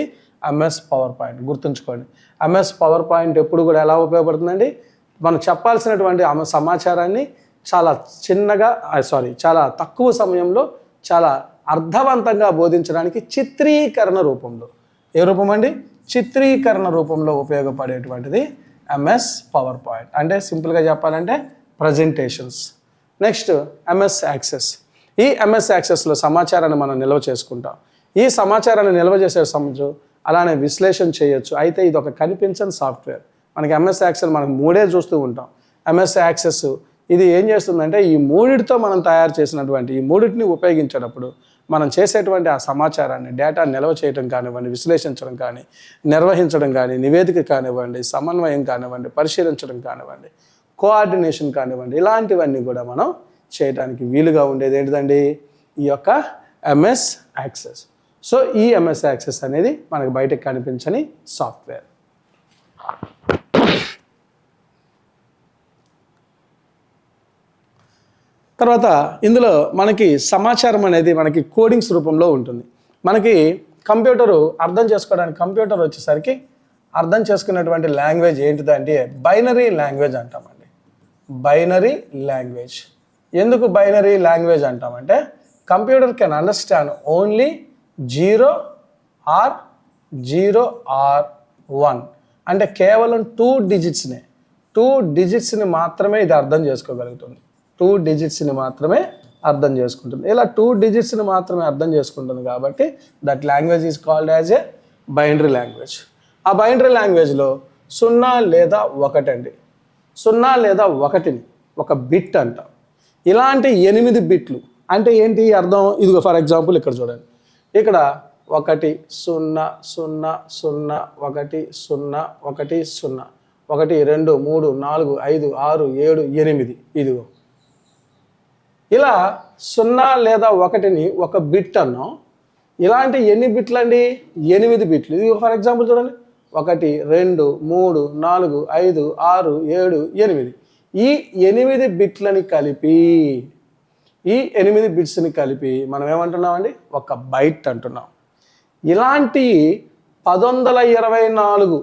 ఎంఎస్ పవర్ పాయింట్. గుర్తుంచుకోండి, ఎంఎస్ పవర్ పాయింట్ ఎప్పుడు కూడా ఎలా ఉపయోగపడుతుందండి, మనం చెప్పాల్సినటువంటి సమాచారాన్ని చాలా తక్కువ సమయంలో చాలా అర్థవంతంగా బోధించడానికి చిత్రీకరణ రూపంలో, ఏ రూపం అండి, చిత్రీకరణ రూపంలో ఉపయోగపడేటువంటిది ఎంఎస్ పవర్ పాయింట్. అంటే సింపుల్గా చెప్పాలంటే ప్రజెంటేషన్స్. Next MS access. ఈ ఎంఎస్ యాక్సెస్లో సమాచారాన్ని మనం నిల్వ చేసుకుంటాం. ఈ సమాచారాన్ని నిల్వ చేసే సమయం అలానే విశ్లేషణ చేయొచ్చు. అయితే ఇది ఒక కనిపించని సాఫ్ట్వేర్. మనకి ఎంఎస్ యాక్సెస్ మనం మూడే చూస్తూ ఉంటాం. ఎంఎస్ యాక్సెస్ ఇది ఏం చేస్తుందంటే ఈ మూడిటితో మనం తయారు చేసినటువంటి ఈ మూడిటిని ఉపయోగించేటప్పుడు మనం చేసేటువంటి ఆ సమాచారాన్ని, డేటా నిల్వ చేయడం కానివ్వండి, విశ్లేషించడం కానీ, నిర్వహించడం కానీ, నివేదిక కానివ్వండి, సమన్వయం కానివ్వండి, పరిశీలించడం కానివ్వండి, కోఆర్డినేషన్ కానివ్వండి, ఇలాంటివన్నీ కూడా మనం చేయడానికి వీలుగా ఉండేది ఏంటిదండి, ఈ యొక్క ఎంఎస్ యాక్సెస్. సో ఈ ఎంఎస్ యాక్సెస్ అనేది మనకు బయటకు కనిపించని సాఫ్ట్వేర్. తర్వాత ఇందులో మనకి సమాచారం అనేది మనకి కోడింగ్స్ రూపంలో ఉంటుంది. మనకి కంప్యూటరు అర్థం చేసుకోవడానికి కంప్యూటర్ వచ్చేసరికి అర్థం చేసుకున్నటువంటి లాంగ్వేజ్ ఏంటిదంటే బైనరీ లాంగ్వేజ్ అంటామండి. Binary language. ఎందుకు బైనరీ లాంగ్వేజ్ అంటామంటే computer can understand only 0 or 1 అంటే కేవలం 2 డిజిట్స్ని మాత్రమే ఇది అర్థం చేసుకోగలుగుతుంది. 2 డిజిట్స్ని మాత్రమే అర్థం చేసుకుంటుంది. ఇలా 2 డిజిట్స్ని మాత్రమే అర్థం చేసుకుంటుంది కాబట్టి that language is called as a binary language. ఆ బైనరీ లాంగ్వేజ్లో 0 లేదా 1 అండి. 0 లేదా 1ని ఒక బిట్ అంటాం. ఇలాంటి 8 బిట్లు అంటే ఏంటి అర్థం, ఇదిగో ఫర్ ఎగ్జాంపుల్ ఇక్కడ చూడండి, ఇక్కడ 1 0 0 0 1 0 1 0 1 2 3 4 5 6 7 8 ఇదిగో ఇలా 0 లేదా 1ని ఒక బిట్ అన్నాం. ఇలాంటి ఎన్ని బిట్లు అండి, 8 బిట్లు. ఇది ఫర్ ఎగ్జాంపుల్ చూడండి, 1 2 3 4 5 6 7 8. ఈ 8 బిట్లని కలిపి, ఈ 8 బిట్స్ని కలిపి మనం ఏమంటున్నామండి, ఒక బైట్ అంటున్నాం. ఇలాంటి 1124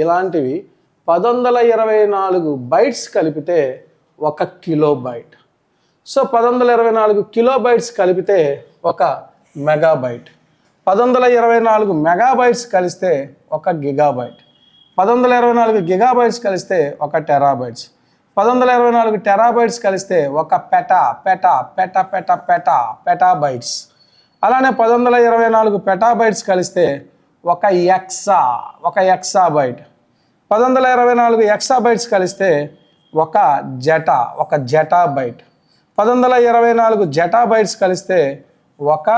ఇలాంటివి 1124 బైట్స్ కలిపితే 1 కిలోబైట్. సో 1124 కిలోబైట్స్ కలిపితే 1 మెగాబైట్. 1124 మెగాబైట్స్ కలిస్తే 1 గిగాబైట్. 1124 గిగాబైట్స్ కలిస్తే 1 టెరాబైట్స్. 1124 టెరాబైట్స్ కలిస్తే 1 పెటాబైట్స్. అలానే 1124 పెటాబైట్స్ కలిస్తే 1 ఎక్సాబైట్. 1124 ఎక్సాబైట్స్ కలిస్తే 1 జెటాబైట్. 1124 జెటాబైట్స్ కలిస్తే 1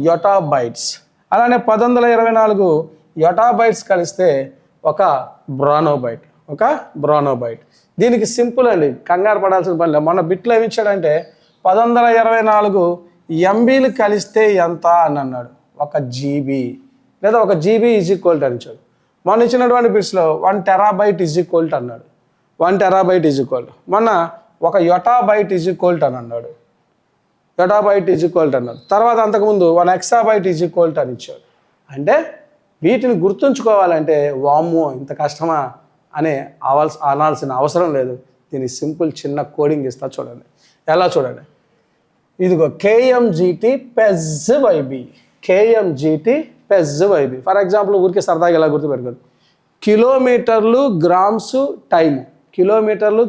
యోటాబైట్స్. అలానే 1124 యోటాబైట్స్ కలిస్తే 1 బ్రానోబైట్. దీనికి సింపుల్ అండి, కంగారు పడాల్సిన పని లేదు. మన బిట్లో ఏమి ఇచ్చాడంటే 1124 ఎంబీలు కలిస్తే ఎంత అని అన్నాడు, 1 జీబీ లేదా 1 జీబీ ఈజ్ ఈక్వల్ టు అని ఇచ్చాడు. మొన్న ఇచ్చినటువంటి బిట్స్లో 1 టెరాబైట్ ఈజ్ ఈక్వల్ టు అన్నాడు. 1 టెరాబైట్ ఈజ్ ఈక్వల్ టు, మొన్న 1 యోటాబైట్ ఈజ్ ఈక్వల్ టు అని అన్నాడు. తర్వాత అంతకుముందు 1 ఎక్సాబైట్ ఈజ్ ఈక్వల్ టు అని ఇచ్చాడు. అంటే వీటిని గుర్తుంచుకోవాలంటే వామ్మో ఇంత కష్టమా అని అనాల్సిన అవసరం లేదు. దీని సింపుల్ చిన్న కోడింగ్ ఇస్తా చూడండి. ఎలా చూడండి, ఇదిగో కేఎంజిటి పెజ్వైబి. ఫర్ ఎగ్జాంపుల్ ఊరికే సరదాగా ఎలా గుర్తుపెట్టుకోండి, కిలోమీటర్లు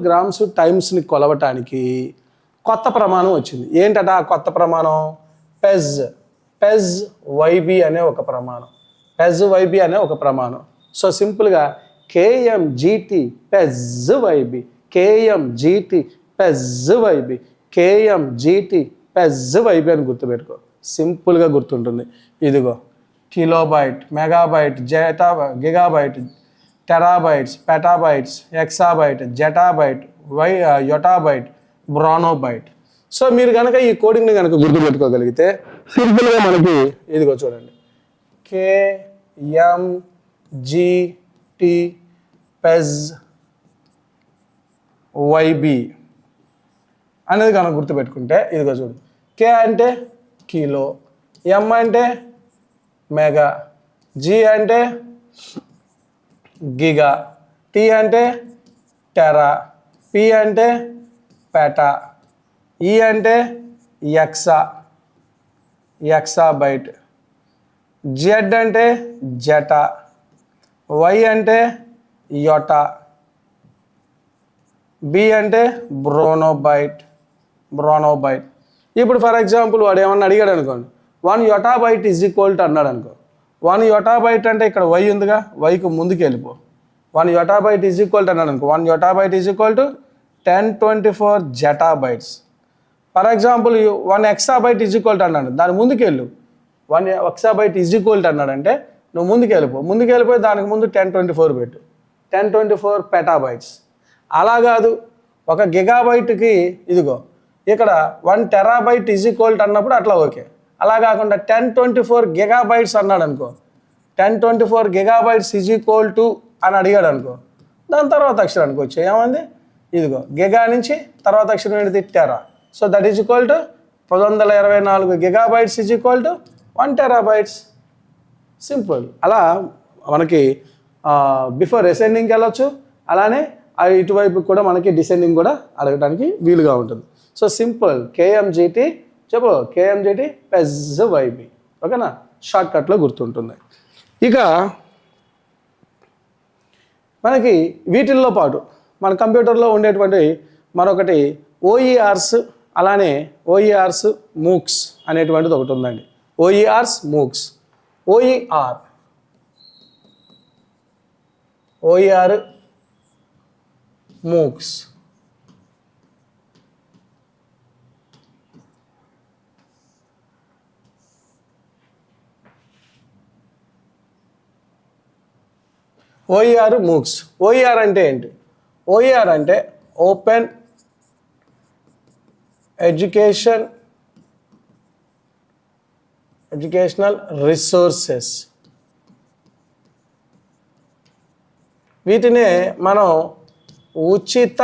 గ్రామ్స్ టైమ్స్ని కొలవటానికి కొత్త ప్రమాణం వచ్చింది. ఏంటట ఆ కొత్త ప్రమాణం, పెజ్ వైబి అనే ఒక ప్రమాణం. సో సింపుల్గా కేఎంజిటి పెజ్వైబి అని గుర్తుపెట్టుకో, సింపుల్గా గుర్తుంటుంది. ఇదిగో kilobyte, megabyte, gigabyte, terabytes, petabytes, exabyte, zettabyte, yottabyte, brontobyte. So మీరు కనుక ఈ కోడింగ్ని కనుక గుర్తుపెట్టుకోగలిగితే సింపుల్గా మనకి ఇదిగో చూడండి, కేఎంజిటి పెజ్ వైబి అనేది కనుక గుర్తుపెట్టుకుంటే ఇదిగో చూడు, కే అంటే కిలో, ఎం అంటే మెగా, జీ అంటే గిగా, టీ అంటే టెరా, పి అంటే పెటా, ఈ అంటే ఎక్సాబైట్, జెడ్ అంటే జెటా, వై అంటే యొటా, బి అంటే బ్రోనోబైట్. ఇప్పుడు ఫర్ ఎగ్జాంపుల్ వాడు ఏమన్నా అడిగాడు అనుకోండి, 1 యొటాబైట్ ఈజ్ ఈక్వల్ టు అన్నాడు అనుకో, 1 యొటాబైట్ అంటే ఇక్కడ వై ఉందిగా, వైకి ముందుకు వెళ్ళిపో. 1 యొటాబైట్ ఈజ్ ఈక్వల్ టు అన్నాడు అనుకో, 1 yottabyte is equal to 1024 zettabytes. For example 1 exabyte is equal to అన్నాడు, దాని ముందుకు వెళ్ళు. 1 ఎక్సాబైట్ ఈజ్ ఈక్వల్ టు అన్నాడంటే నువ్వు ముందుకు వెళ్ళిపోయి దానికి ముందు 1024 పెట్టు, 1024 పెటాబైట్స్. అలా కాదు, 1 గిగాబైట్కి ఇదిగో ఇక్కడ 1 టెరాబైట్ ఈజ్ ఈక్వల్ టు అన్నప్పుడు అట్లా ఓకే. అలా కాకుండా 1024 గిగాబైట్స్ అన్నాడు అనుకో, 1024 గిగాబైట్స్ ఈజ్ ఈక్వల్ టు అని అడిగాడు అనుకో, దాని తర్వాత అక్షరానికి వచ్చే ఏమంది, ఇదిగో గిగా నుంచి తర్వాత అక్షరం ఏంటిది Tera. So that is equal to 1124 gigabytes is equal to 1 terabytes. Simple. అలా మనకి బిఫోర్ అసెండింగ్కి వెళ్ళొచ్చు, అలానే ఇటువైపు కూడా మనకి డిసెండింగ్ కూడా అడగడానికి వీలుగా ఉంటుంది. సో సింపుల్, కేఎంజిటి చెప్పు, కేఎంజిటి పెజ్ వైబి, ఓకేనా, షార్ట్కట్లో గుర్తుంటుంది. ఇక మనకి వీటిల్లో పాటు మన కంప్యూటర్లో ఉండేటువంటి మరొకటి ఓఈఆర్స్, అలానే ఓఈఆర్స్ మూక్స్ అనేటువంటిది ఒకటి ఉందండి. OERs MOOCs. OER MOOCs. OER MOOCs. OER అంటే ఏంటి? ఓఈఆర్ అంటే ఓపెన్ ఎడ్యుకేషనల్ రిసోర్సెస్. వీటినే మనం ఉచిత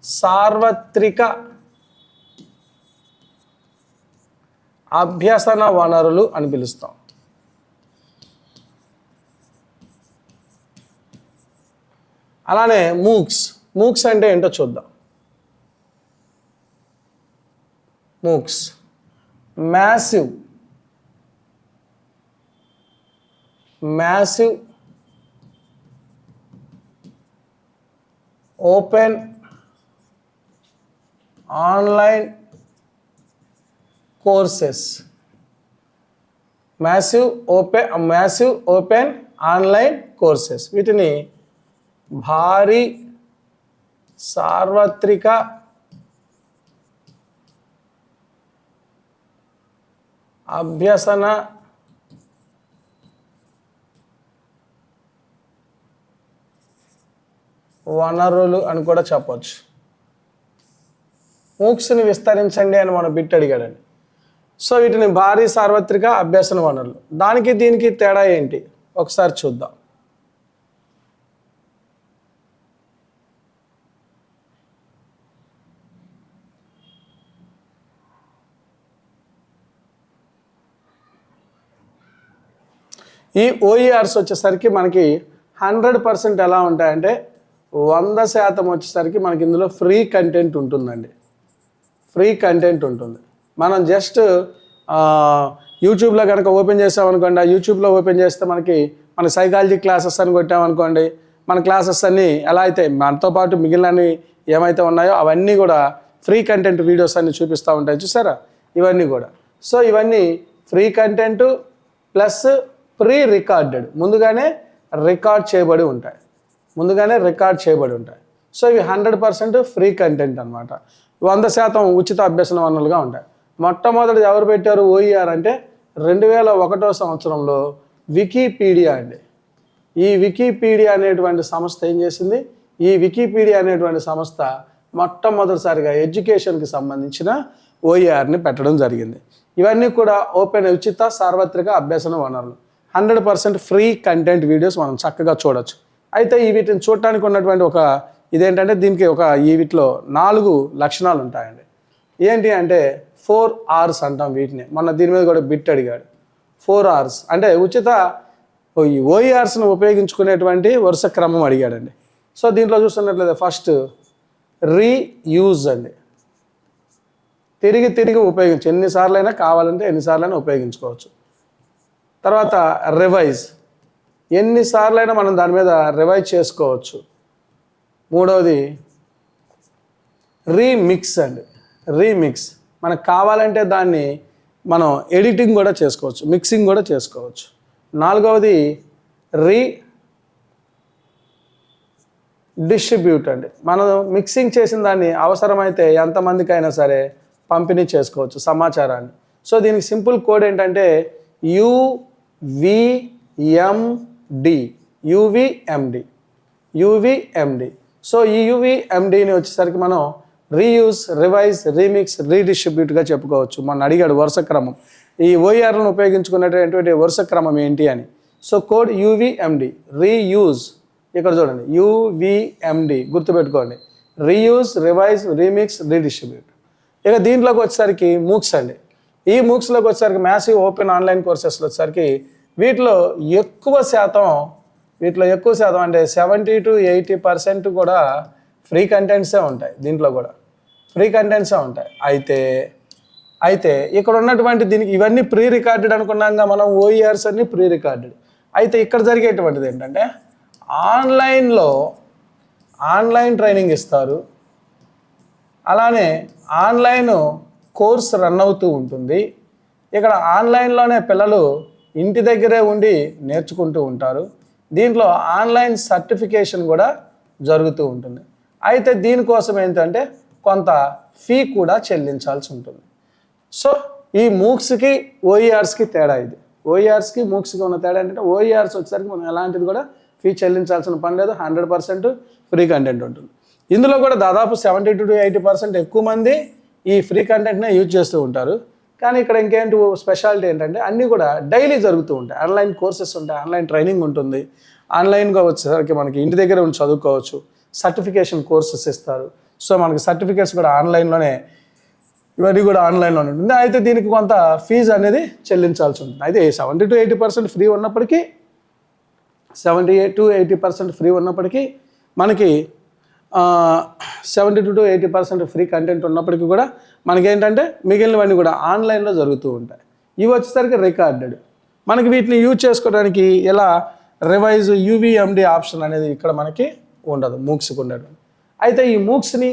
సార్వత్రిక అభ్యసన వనరులు అని పిలుస్తాం. అలానే మూక్స్ అంటే ఏంటో చూద్దాం. MOOCs massive open online courses. Massive open online courses. వీటిని భారీ సార్వత్రిక అభ్యసన వనరులు అని కూడా చెప్పవచ్చు. మూక్స్ని విస్తరించండి అని మనం బిట్ అడిగాడండి. సో వీటిని భారీ సార్వత్రిక అభ్యసన వనరులు. దానికి దీనికి తేడా ఏంటి ఒకసారి చూద్దాం. ఈ ఓఈఆర్స్ వచ్చేసరికి మనకి 100% ఎలా ఉంటాయంటే 100% వచ్చేసరికి మనకి ఇందులో ఫ్రీ కంటెంట్ ఉంటుందండి. ఫ్రీ కంటెంట్ ఉంటుంది. మనం జస్ట్ యూట్యూబ్లో కనుక ఓపెన్ చేసామనుకోండి, ఆ యూట్యూబ్లో ఓపెన్ చేస్తే మన సైకాలజీ క్లాసెస్ అని కొట్టామనుకోండి, మన క్లాసెస్ అన్నీ ఎలా అయితే మనతో పాటు మిగిలినవి ఏమైతే ఉన్నాయో అవన్నీ కూడా ఫ్రీ కంటెంట్ వీడియోస్ అన్ని చూపిస్తూ ఉంటాయి చూసారా, ఇవన్నీ కూడా. సో ఇవన్నీ free content plus pre recorded, ముందుగానే రికార్డ్ చేయబడి ఉంటాయి. సో ఇవి 100% ఫ్రీ కంటెంట్ అనమాట. 100% ఉచిత అభ్యసన వనరులుగా ఉంటాయి. మొట్టమొదటి ఎవరు పెట్టారు ఓఈఆర్ అంటే 2001 సంవత్సరంలో వికీపీడియా అండి. ఈ వికీపీడియా అనేటువంటి సంస్థ ఏం చేసింది, ఈ వికీపీడియా అనేటువంటి సంస్థ మొట్టమొదటిసారిగా ఎడ్యుకేషన్కి సంబంధించిన ఓఈఆర్ని పెట్టడం జరిగింది. ఇవన్నీ కూడా ఓపెన్ ఉచిత సార్వత్రిక అభ్యసన వనరులు, 100% ఫ్రీ కంటెంట్ వీడియోస్ మనం చక్కగా చూడొచ్చు. అయితే వీటిని చూడటానికి ఉన్నటువంటి ఒక ఇదేంటంటే దీనికి వీటిలో 4 లక్షణాలు ఉంటాయండి. ఏంటి అంటే 4 Rs అంటాం వీటిని. మొన్న దీని మీద కూడా బిట్ అడిగాడు. 4 Rs అంటే ఉచిత OERస్ను ఉపయోగించుకునేటువంటి వరుస క్రమం అడిగాడండి. సో దీంట్లో చూస్తున్నట్లయితే ఫస్ట్ రీయూజ్ అండి, తిరిగి ఉపయోగించు, ఎన్నిసార్లైనా కావాలంటే ఎన్నిసార్లైనా ఉపయోగించుకోవచ్చు. తర్వాత రివైజ్, ఎన్నిసార్లైనా మనం దాని మీద రివైజ్ చేసుకోవచ్చు. మూడవది రీమిక్స్ అండి, రీమిక్స్, మనకు కావాలంటే దాన్ని మనం ఎడిటింగ్ కూడా చేసుకోవచ్చు, మిక్సింగ్ కూడా చేసుకోవచ్చు. నాలుగవది డిస్ట్రిబ్యూట్ అండి, మనం మిక్సింగ్ చేసిన దాన్ని అవసరమైతే ఎంతమందికైనా సరే పంపిణీ చేసుకోవచ్చు సమాచారాన్ని. సో దీనికి సింపుల్ కోడ్ ఏంటంటే యువిఎండి. సో ఈ యువిఎండిని వచ్చేసరికి మనం రీయూజ్, రివైజ్, రీమిక్స్, రీడిస్ట్రిబ్యూట్గా చెప్పుకోవచ్చు. మొన్న అడిగాడు వరుస క్రమం, ఈ ఓఈఆర్లను ఉపయోగించుకునేటటువంటి వరుస క్రమం ఏంటి అని. సో కోడ్ యువిఎండి, రీయూజ్, ఇక్కడ చూడండి యువిఎండి గుర్తుపెట్టుకోండి, రీయూజ్, రివైజ్, రీమిక్స్, రీడిస్ట్రిబ్యూట్. ఇక దీంట్లోకి వచ్చేసరికి మూక్స్ అండి. ఈ మూక్స్లోకి వచ్చేసరికి మ్యాసివ్ ఓపెన్ ఆన్లైన్ కోర్సెస్లో వచ్చేసరికి వీటిలో ఎక్కువ శాతం అంటే 70 to 80% కూడా ఫ్రీ కంటెంట్సే ఉంటాయి. దీంట్లో కూడా ఫ్రీ కంటెంట్సే ఉంటాయి. అయితే ఇక్కడ ఉన్నటువంటి దీనికి ఇవన్నీ ప్రీ రికార్డెడ్ అనుకున్నాక మనం ఓఈఆర్స్ అన్ని ప్రీ రికార్డెడ్. అయితే ఇక్కడ జరిగేటువంటిది ఏంటంటే ఆన్లైన్ ట్రైనింగ్ ఇస్తారు, అలానే ఆన్లైన్ కోర్స్ రన్ అవుతూ ఉంటుంది. ఇక్కడ ఆన్లైన్లోనే పిల్లలు ఇంటి దగ్గరే ఉండి నేర్చుకుంటూ ఉంటారు. దీంట్లో ఆన్లైన్ సర్టిఫికేషన్ కూడా జరుగుతూ ఉంటుంది. అయితే దీనికోసం ఏంటంటే కొంత ఫీ కూడా చెల్లించాల్సి ఉంటుంది. సో ఈ మూక్స్కి ఓఈఆర్స్కి తేడా ఇది. ఓఈఆర్స్కి మూక్స్కి ఉన్న తేడా ఏంటంటే ఓఈఆర్స్ వచ్చేసరికి మనం ఎలాంటిది కూడా ఫీ చెల్లించాల్సిన పని లేదు, 100% ఫ్రీ కంటెంట్ ఉంటుంది. ఇందులో కూడా దాదాపు 70 to 80% ఎక్కువ మంది ఈ ఫ్రీ కంటెంట్నే యూజ్ చేస్తూ ఉంటారు. కానీ ఇక్కడ ఇంకేంటి స్పెషాలిటీ ఏంటంటే అన్నీ కూడా డైలీ జరుగుతూ ఉంటాయి. ఆన్లైన్ కోర్సెస్ ఉంటాయి, ఆన్లైన్ ట్రైనింగ్ ఉంటుంది. ఆన్లైన్గా వచ్చేసరికి మనకి ఇంటి దగ్గర ఉండి చదువుకోవచ్చు. సర్టిఫికేషన్ కోర్సెస్ ఇస్తారు. సో మనకి సర్టిఫికేట్స్ కూడా ఆన్లైన్లోనే, ఇవన్నీ కూడా ఆన్లైన్లోనే ఉంటుంది. అయితే దీనికి కొంత ఫీజు అనేది చెల్లించాల్సి ఉంటుంది. అయితే 70 to 80% ఫ్రీ ఉన్నప్పటికీ 78 to 80% ఫ్రీ ఉన్నప్పటికీ మనకి 70 to 80% ఫ్రీ కంటెంట్ ఉన్నప్పటికీ కూడా మనకేంటంటే మిగిలినవన్నీ కూడా ఆన్లైన్లో జరుగుతూ ఉంటాయి. ఇవి వచ్చేసరికి రికార్డెడ్. మనకి వీటిని యూజ్ చేసుకోవడానికి ఎలా రివైజ్ యువిఎండి ఆప్షన్ అనేది ఇక్కడ మనకి ఉండదు, మూక్స్కి ఉండదు. అయితే ఈ మూక్స్ని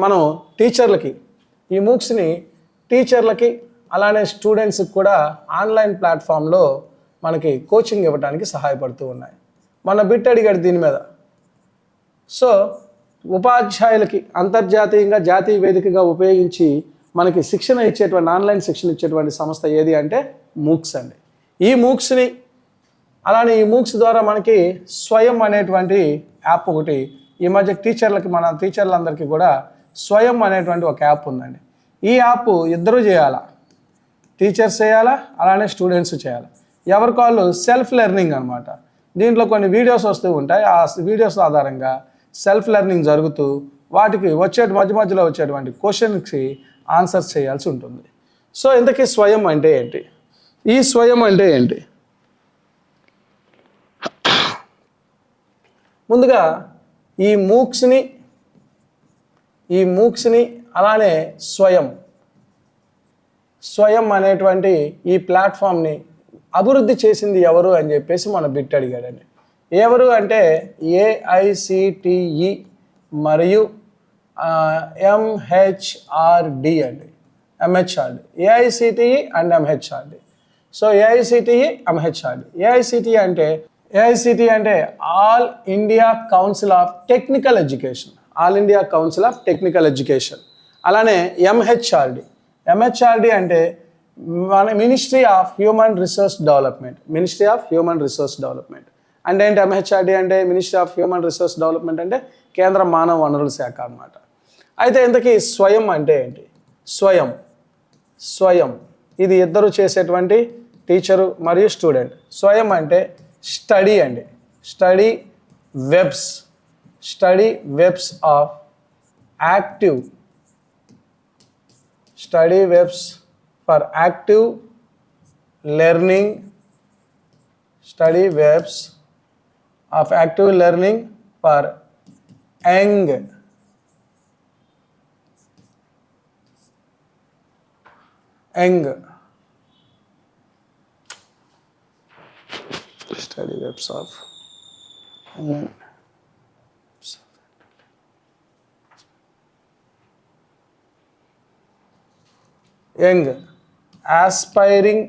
మనం టీచర్లకి అలానే స్టూడెంట్స్కి కూడా ఆన్లైన్ ప్లాట్ఫామ్లో మనకి కోచింగ్ ఇవ్వడానికి సహాయపడుతూ ఉన్నాయి. మన బిట్ అడిగాడు దీని మీద. సో ఉపాధ్యాయులకి అంతర్జాతీయంగా జాతీయ వేదికగా ఉపయోగించి మనకి శిక్షణ ఇచ్చేటువంటి ఆన్లైన్ శిక్షణ ఇచ్చేటువంటి సంస్థ ఏది అంటే మూక్స్ అండి. ఈ మూక్స్ని అలానే ఈ మూక్స్ ద్వారా మనకి స్వయం అనేటువంటి యాప్ ఒకటి ఈ మధ్య మన టీచర్లందరికీ కూడా స్వయం అనేటువంటి ఒక యాప్ ఉందండి. ఈ యాప్ ఇద్దరూ చేయాలా, టీచర్స్ చేయాలా అలానే స్టూడెంట్స్ చేయాలి. ఎవరికి వాళ్ళు సెల్ఫ్ లెర్నింగ్ అనమాట. దీంట్లో కొన్ని వీడియోస్ వస్తూ ఉంటాయి. ఆ వీడియోస్ ఆధారంగా సెల్ఫ్ లెర్నింగ్ జరుగుతూ వాటికి మధ్యలో వచ్చేటువంటి క్వశ్చన్స్కి ఆన్సర్స్ చేయాల్సి ఉంటుంది. సో ఇంతకీ స్వయం అంటే ఏంటి? ఈ స్వయం అంటే ఏంటి? ముందుగా ఈ మూక్స్ని అలానే స్వయం అనేటువంటి ఈ ప్లాట్ఫామ్ని అభివృద్ధి చేసింది ఎవరు అని చెప్పేసి మన బిట్ అడిగాడండి. ఎవరు అంటే AICTE మరియు MHRD అండి, MHRD, AICTE and MHRD. So AICTE, MHRD. AICTE అంటే all India council of technical education. అలానే MHRD అంటే మన ministry of human resource development. అంటే ఏంటి MHRD అంటే? Ministry of human resource development అంటే కేంద్ర మానవ వనరుల శాఖ అన్నమాట. అయితే ఇంతకీ స్వయం అంటే ఏంటి? స్వయం ఇది ఇద్దరు చేసేటువంటి టీచరు మరియు స్టూడెంట్. స్వయం అంటే స్టడీ అండి, study webs study webs of active study webs for active learning study webs of active learning for young study webs of young aspiring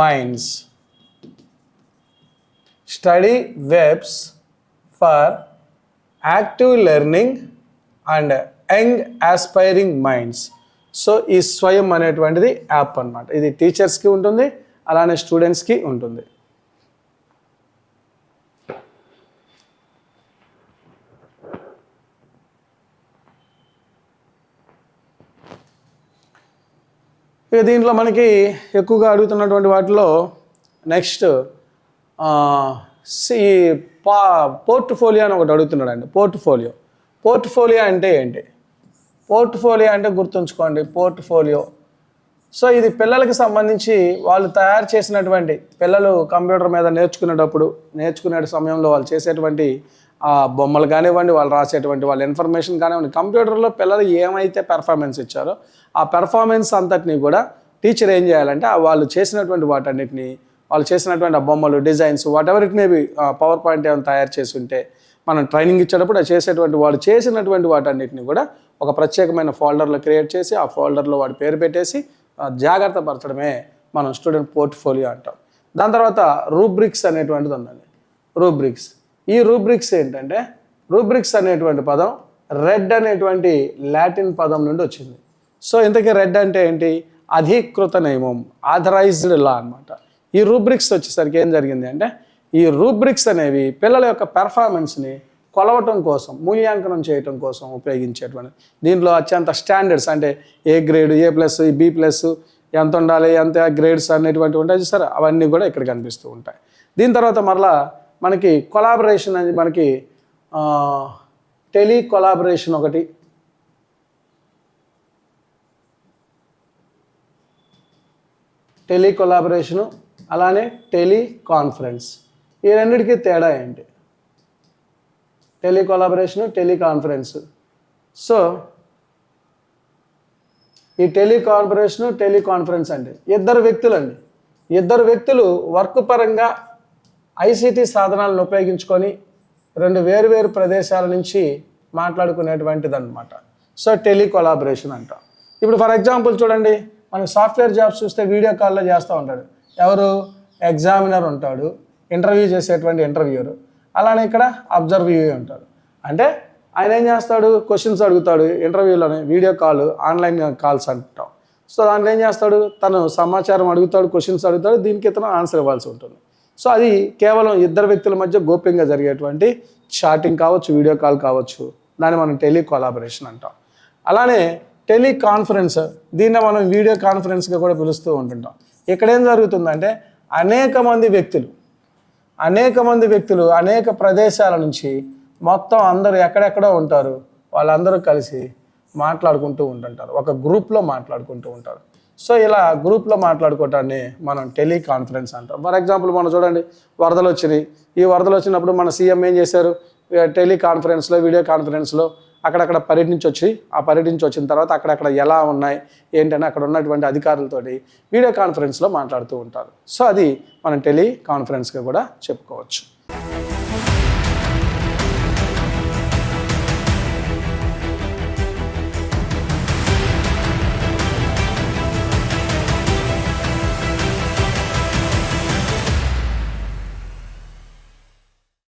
minds. Study webs for active learning and young aspiring minds. So ఈ స్వయం అనేటువంటిది app అన్నమాట. ఇది టీచర్స్కి ఉంటుంది, అలానే స్టూడెంట్స్కి ఉంటుంది. ఇక దీంట్లో మనకి ఎక్కువగా అడుగుతున్నటువంటి వాటిలో నెక్స్ట్ పోర్ట్ఫోలియో అని ఒకటి అడుగుతున్నాడు అండి. పోర్ట్ఫోలియో అంటే ఏంటి? పోర్ట్ఫోలియో అంటే గుర్తుంచుకోండి, పోర్ట్ఫోలియో. సో ఇది పిల్లలకి సంబంధించి వాళ్ళు తయారు చేసినటువంటి, పిల్లలు కంప్యూటర్ మీద నేర్చుకునే సమయంలో వాళ్ళు చేసేటువంటి బొమ్మలు కానివ్వండి, వాళ్ళు రాసేటువంటి వాళ్ళ ఇన్ఫర్మేషన్ కానివ్వండి, కంప్యూటర్లో పిల్లలు ఏమైతే పెర్ఫార్మెన్స్ ఇచ్చారో ఆ పెర్ఫార్మెన్స్ అంతటిని కూడా టీచర్ ఏం చేయాలంటే వాళ్ళు చేసినటువంటి వాటన్నిటిని, వాళ్ళు చేసినటువంటి ఆ బొమ్మలు, designs, what ever it may be, power point ఏమైనా తయారు చేసి ఉంటే మనం ట్రైనింగ్ ఇచ్చేటప్పుడు వాళ్ళు చేసినటువంటి వాటన్నిటిని కూడా ఒక ప్రత్యేకమైన ఫోల్డర్లో క్రియేట్ చేసి ఆ ఫోల్డర్లో వాడి పేరు పెట్టేసి జాగ్రత్త పరచడమే మనం స్టూడెంట్ పోర్ట్ఫోలియో అంటాం. దాని తర్వాత రూబ్రిక్స్ అనేటువంటిది ఉందండి. ఈ రూబ్రిక్స్ ఏంటంటే, రూబ్రిక్స్ అనేటువంటి పదం రెడ్ అనేటువంటి లాటిన్ పదం నుండి వచ్చింది. సో ఇంతకీ రెడ్ అంటే ఏంటి? అధీకృత నియమం, ఆథరైజ్డ్ లా అనమాట. ఈ రూబ్రిక్స్ వచ్చేసరికి ఏం జరిగింది అంటే, ఈ రూబ్రిక్స్ అనేవి పిల్లల యొక్క పెర్ఫార్మెన్స్ని కొలవటం కోసం, మూల్యాంకనం చేయటం కోసం ఉపయోగించేటువంటి, దీంట్లో అత్యంత స్టాండర్డ్స్ అంటే ఏ గ్రేడ్, A+, B+, ఎంత ఉండాలి, ఎంత గ్రేడ్స్ అనేటువంటివి ఉంటాయి చూసారు, అవన్నీ కూడా ఇక్కడ కనిపిస్తూ ఉంటాయి. దీని తర్వాత మరలా మనకి కొలాబరేషన్ అనేది, మనకి టెలి కొలాబరేషన్ ఒకటి, టెలి కొలాబరేషను, అలానే టెలి కాన్ఫరెన్స్. ఈ రెండింటికి తేడా ఏంటి? Tele collaboration, tele conference. So ఈ టెలి కొలాబరేషను, టెలి కాన్ఫరెన్స్ అంటే ఇద్దరు వ్యక్తులు వర్క్ పరంగా ఐసిటి సాధనాలను ఉపయోగించుకొని రెండు వేరు ప్రదేశాల నుంచి మాట్లాడుకునేటువంటిది అనమాట. సో టెలి కొలాబరేషన్ అంటాం. ఇప్పుడు ఫర్ ఎగ్జాంపుల్ చూడండి, మనకి సాఫ్ట్వేర్ జాబ్స్ చూస్తే వీడియో కాల్లో చేస్తూ ఉంటాడు. ఎవరు? ఎగ్జామినర్ ఉంటాడు, ఇంటర్వ్యూ చేసేటువంటి ఇంటర్వ్యూరు, అలానే ఇక్కడ అబ్జర్వ్యూ ఉంటాడు. అంటే ఆయన ఏం చేస్తాడు? క్వశ్చన్స్ అడుగుతాడు ఇంటర్వ్యూలోనే, వీడియో కాల్, ఆన్లైన్ కాల్స్ అంటాం. సో దాంట్లో ఏం చేస్తాడు? తను సమాచారం అడుగుతాడు, క్వశ్చన్స్ అడుగుతాడు, దీనికి ఇతను ఆన్సర్ ఇవ్వాల్సి ఉంటుంది. సో అది కేవలం ఇద్దరు వ్యక్తుల మధ్య గోప్యంగా జరిగేటువంటి చాటింగ్ కావచ్చు, వీడియో కాల్ కావచ్చు, దాన్ని మనం టెలి కొలాబరేషన్ అంటాం. అలానే టెలి కాన్ఫరెన్స్, దీన్ని మనం వీడియో కాన్ఫరెన్స్గా కూడా పిలుస్తూ ఉంటుంటాం. ఇక్కడ ఏం జరుగుతుందంటే అనేక మంది వ్యక్తులు అనేక ప్రదేశాల నుంచి మొత్తం అందరూ ఎక్కడెక్కడో ఉంటారు, వాళ్ళందరూ కలిసి మాట్లాడుకుంటూ ఉంటుంటారు, ఒక గ్రూప్లో మాట్లాడుకుంటూ ఉంటారు. సో ఇలా గ్రూప్లో మాట్లాడుకోవటాన్ని మనం టెలి కాన్ఫరెన్స్ అంటాం. ఫర్ ఎగ్జాంపుల్ మనం చూడండి, వరదలు వచ్చినాయి. ఈ వరదలు వచ్చినప్పుడు మన సీఎం ఏం చేశారు? టెలి కాన్ఫరెన్స్లో, వీడియో కాన్ఫరెన్స్లో అక్కడక్కడ పర్యటించి వచ్చిన తర్వాత అక్కడక్కడ ఎలా ఉన్నాయి ఏంటని అక్కడ ఉన్నటువంటి అధికారులతోటి వీడియో కాన్ఫరెన్స్లో మాట్లాడుతూ ఉంటారు. సో అది మనం టెలి కాన్ఫరెన్స్గా కూడా చెప్పుకోవచ్చు.